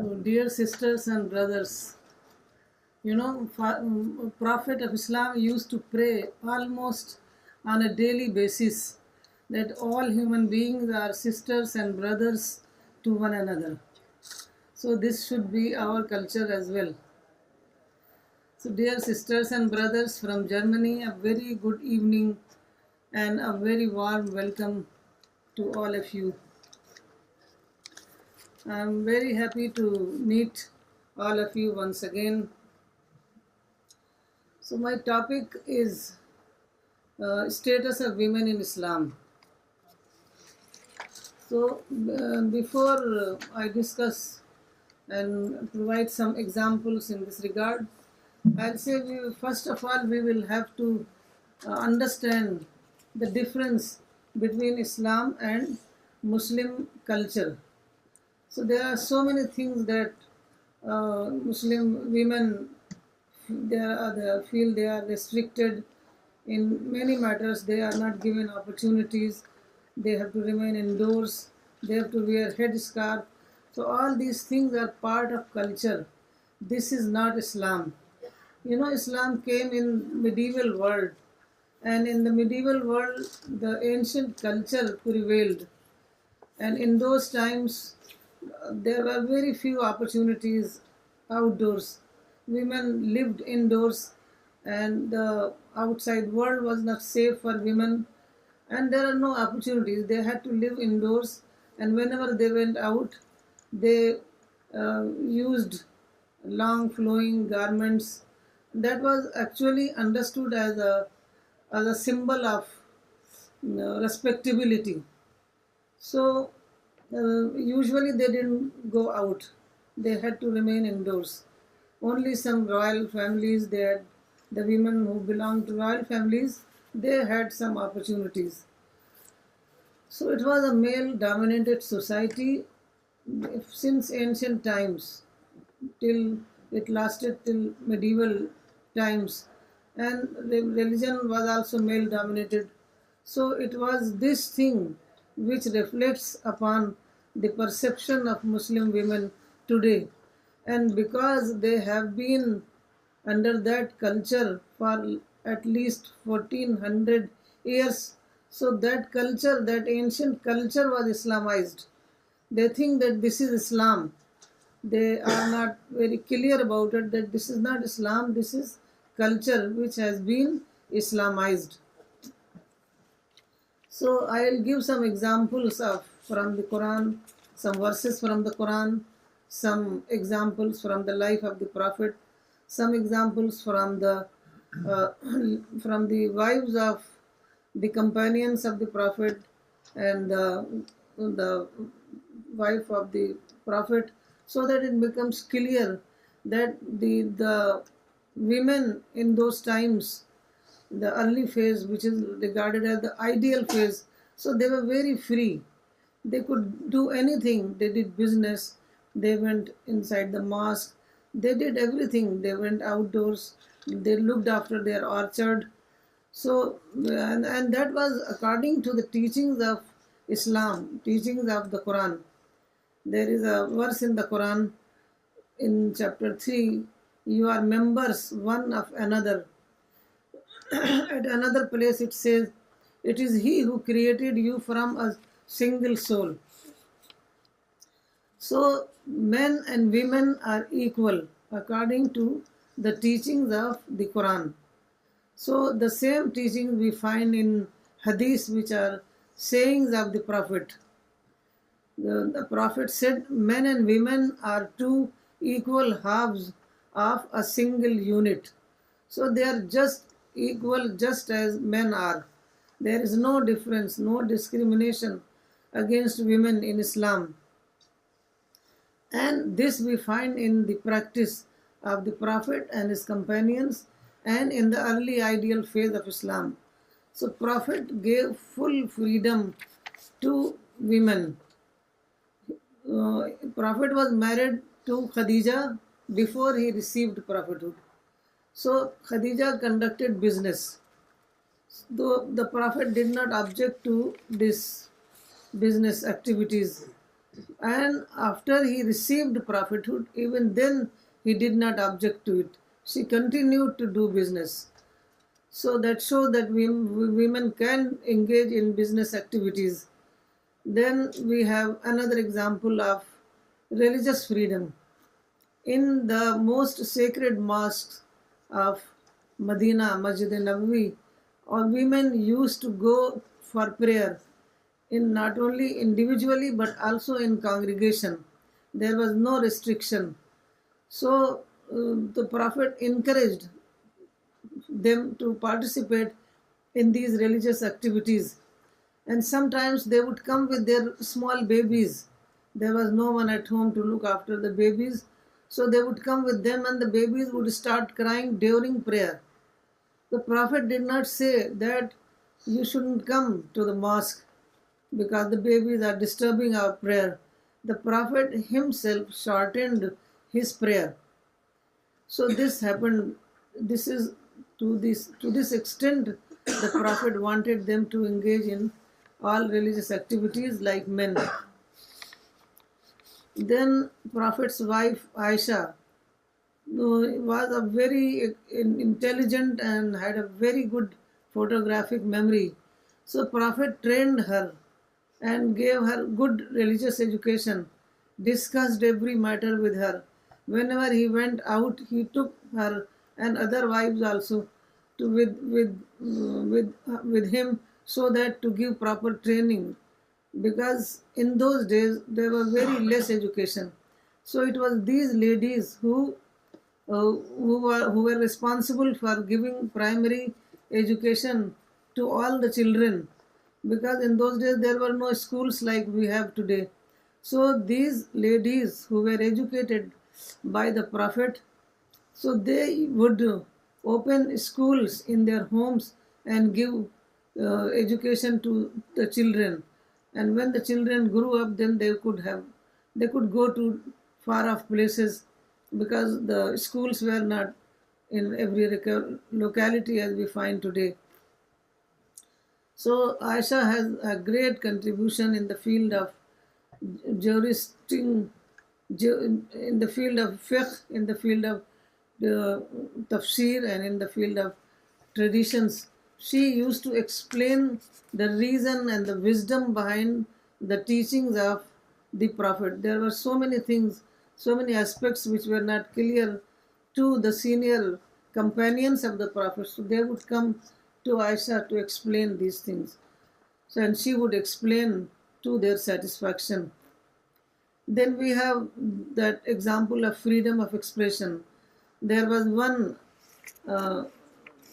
So, dear sisters and brothers, Prophet of Islam used to pray almost on a daily basis that all human beings are sisters and brothers to one another. So, this should be our culture as well. So, dear sisters and brothers from Germany, a very good evening and a very warm welcome to all of you. I'm very happy to meet all of you once again. So, my topic is status of women in Islam. So, before I discuss and provide some examples in this regard, I'll say first of all we will have to understand the difference between Islam and Muslim culture. So there are so many things that Muslim women they feel they are restricted in many matters. They are not given opportunities. They have to remain indoors. They have to wear headscarf. So all these things are part of culture. This is not Islam. Islam came in medieval world, and in the medieval world, the ancient culture prevailed. And in those times, there were very few opportunities outdoors. Women lived indoors, and the outside world was not safe for women. And there are no opportunities. They had to live indoors, and whenever they went out, they used long flowing garments. That was actually understood as a symbol of respectability. So usually they didn't go out. They had to remain indoors. Only some royal families, they had the women who belonged to royal families, they had some opportunities. So it was a male-dominated society since ancient times till it lasted till medieval times, and religion was also male-dominated. So it was this thing which reflects upon the perception of Muslim women today. And because they have been under that culture for at least 1400 years, so that culture, that ancient culture was Islamized. They think that this is Islam. They are not very clear about it, that this is not Islam, this is culture which has been Islamized. So I'll give some examples from the Quran, some verses from the Quran, some examples from the life of the Prophet, some examples from the wives of the companions of the Prophet and the wife of the Prophet, so that it becomes clear that the women in those times, the early phase, which is regarded as the ideal phase, so they were very free. They could do anything. They did business. They went inside the mosque. They did everything. They went outdoors. They looked after their orchard. So, and that was according to the teachings of Islam, teachings of the Quran. There is a verse in the Quran in chapter 3, you are members one of another. At another place it says, it is He who created you from a single soul. So men and women are equal according to the teachings of the Quran. So the same teachings we find in hadiths, which are sayings of the Prophet. The Prophet said, men and women are two equal halves of a single unit. So they are just equal, just as men are. There is no difference, no discrimination against women in Islam. And this we find in the practice of the Prophet and his companions and in the early ideal faith of Islam. So Prophet gave full freedom to women. Prophet was married to Khadija before he received prophethood. So Khadija conducted business. Though the Prophet did not object to this business activities, And after he received prophethood, even then he did not object to it. She continued to do business. So that shows that women can engage in business activities. Then we have another example of religious freedom. In the most sacred mosques of Medina, Masjid Nabawi, all women used to go for prayer in not only individually but also in congregation. There was no restriction. So the Prophet encouraged them to participate in these religious activities. And sometimes they would come with their small babies. There was no one at home to look after the babies. So they would come with them and the babies would start crying during prayer. The Prophet did not say that you shouldn't come to the mosque because the babies are disturbing our prayer. The Prophet himself shortened his prayer. So this happened. This is to this extent the Prophet wanted them to engage in all religious activities like men. Then Prophet's wife Aisha was a very intelligent and had a very good photographic memory. So Prophet trained her and gave her good religious education, discussed every matter with her. Whenever he went out, he took her and other wives also to with him so that to give proper training, because in those days there was very less education. So it was these ladies who were responsible for giving primary education to all the children, because in those days there were no schools like we have today. So these ladies who were educated by the Prophet, so they would open schools in their homes and give education to the children. And when the children grew up, then they could go to far off places, because the schools were not in every locality as we find today. So Aisha has a great contribution in the field of juristing, in the field of fiqh, in the field of the tafsir, and in the field of traditions. She used to explain the reason and the wisdom behind the teachings of the Prophet. There were so many things, so many aspects which were not clear to the senior companions of the Prophet. So they would come to Aisha to explain these things. So, and she would explain to their satisfaction. Then we have that example of freedom of expression. There was one uh,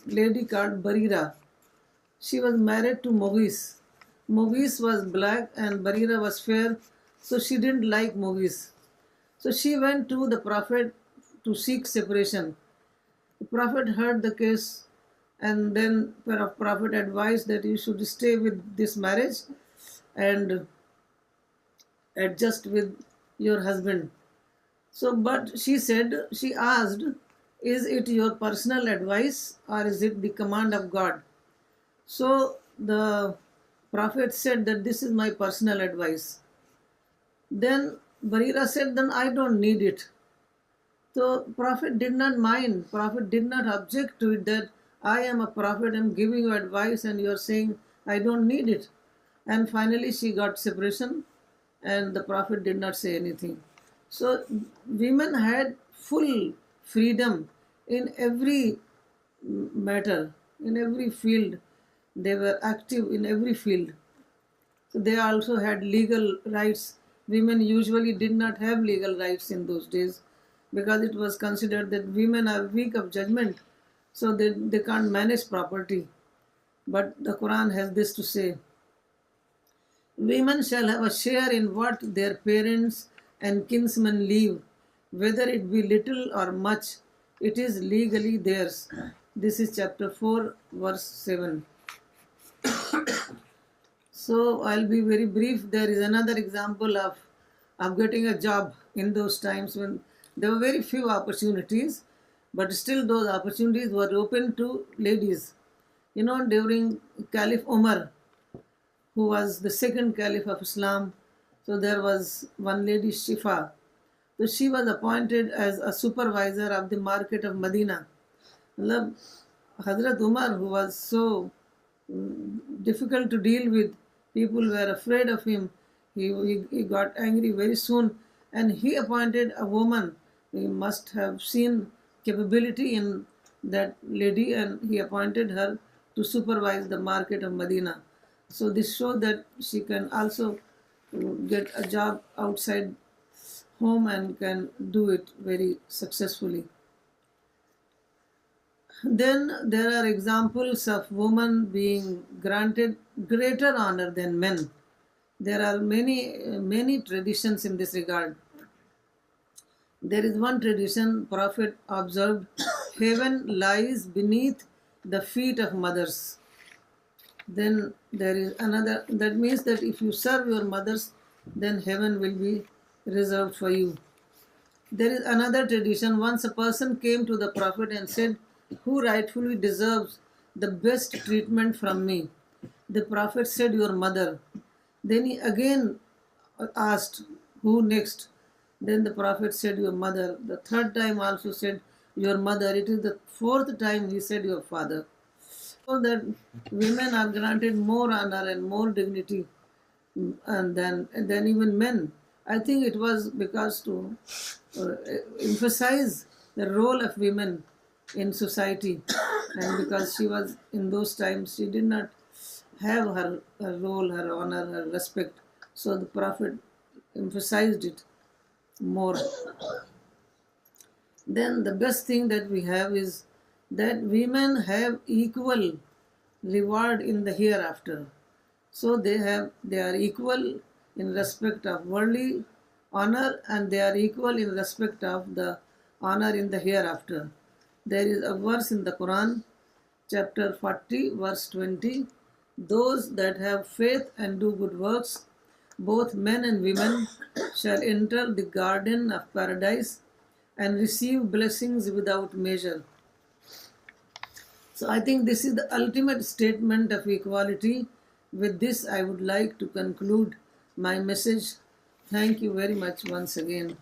lady called Barira. She was married to Mughis. Mughis was black and Barira was fair, so she didn't like Mughis. So she went to the Prophet to seek separation. The Prophet heard the case, and then the Prophet advised that you should stay with this marriage and adjust with your husband. So, but she asked, is it your personal advice or is it the command of God? So the Prophet said that this is my personal advice. Then Barira said, then I don't need it. So Prophet did not mind. Prophet did not object to it that I am a prophet, I'm giving you advice and you are saying I don't need it. And finally she got separation and the Prophet did not say anything. So women had full freedom in every matter, in every field. They were active in every field. So they also had legal rights. Women usually did not have legal rights in those days because it was considered that women are weak of judgment, so they can't manage property. But the Quran has this to say: women shall have a share in what their parents and kinsmen leave, whether it be little or much, it is legally theirs. This is chapter 4, verse 7. So I'll be very brief. There is another example of getting a job in those times when there were very few opportunities, but still those opportunities were open to ladies. You know, during Caliph Umar, who was the second Caliph of Islam, So there was one lady, Shifa. So she was appointed as a supervisor of the market of Medina. मतलब Hazrat Umar, who was so difficult to deal with, people were afraid of him. He got angry very soon, and he appointed a woman. He must have seen capability in that lady, and he appointed her to supervise the market of Medina. So this showed that she can also get a job outside home and can do it very successfully. Then there are examples of women being granted greater honor than men. There are many traditions in this regard. There is one tradition, Prophet observed, heaven lies beneath the feet of mothers. Then there is another, that means that if you serve your mothers, then heaven will be reserved for you. There is another tradition. Once a person came to the Prophet and said, "Who rightfully deserves the best treatment from me?" The Prophet said, "Your mother." Then he again asked, "Who next?" Then the Prophet said, "Your mother." The third time also said, "Your mother." It is the fourth time he said, "Your father." So that women are granted more honor and more dignity than even men. I think it was because to emphasize the role of women in society, and because she was in those times, she did not have her role, her honor, her respect. So the Prophet emphasized it more. Then the best thing that we have is that women have equal reward in the hereafter. So they are equal in respect of worldly honor, and they are equal in respect of the honor in the hereafter. There is a verse in the Quran, chapter 40, verse 20. Those that have faith and do good works, both men and women, shall enter the garden of paradise and receive blessings without measure. So I think this is the ultimate statement of equality. With this, I would like to conclude my message. Thank you very much once again.